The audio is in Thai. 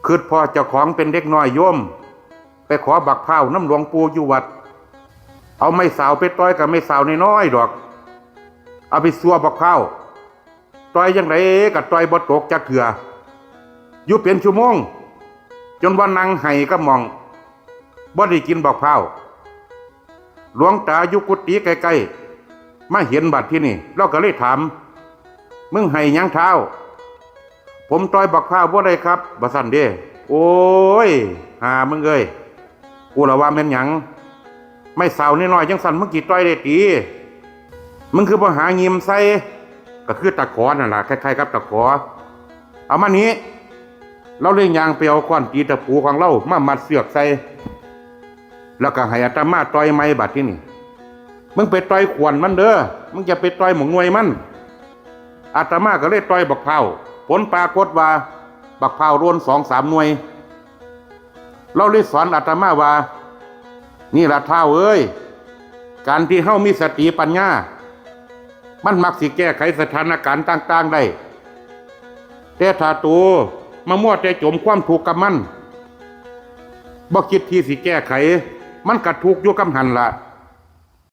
คือพอเจ้าของเป็นเด็กน้อยโยมไปขอบักพร้าวน้ำหลวงปู่อยู่วัดเอาไม้สาวไปต่อยกับไม้สาวน้อยๆดอกเอาไปซัวบักพร้าวต่อยยังไงกับต่อยบ่ตกจักเถื่ออยู่เป็นชั่วโมงจนวันนั่งไห้ก็มองบ่ได้กินบักพร้าวหลวงตาอยู่กุฏิใกล้ๆมาเห็นบัดที่นี่เราก็เลยถามมึงไห้ยังเท้าผมต่อยบักพร้าวบ่ได้ครับบ่สั่นเด้โอ้ยหามึงเอ้ยกูละว่าแม่นหยังไม่สาวน้อยๆจังสั่นมึงกี่ต่อยได้ตีมึงคือบ่หางิมใส่ก็คือตะขอนั่นล่ะคล้ายๆกับตะขอเอามานี้เราเลยยางไปเอาก้อนตีตะปูของเรามามัดเสือกใส่แล้วก็ให้อาตมาต่อยไม้บัดที่นี่มึงไปต่อยขวนมันเด้อมึงจะไปต่อยหมองหน่วยมันอาตมาก็เลยต่อยบักพร้าวผลปรากฏว่าบักพร้าวโดน2-3 หน่วยเราเลยสอนอาตมาว่านี่ล่ะเท้าเอ้ยการที่เฮามีสติปัญญามันมักสิแก้ไขสถานการณ์ต่างๆได้แต่ถ้าตัวมามั่วแต่จมความทุกข์กับมันบ่คิดที่สิแก้ไขมันก็ทุกข์อยู่กับหันล่ะ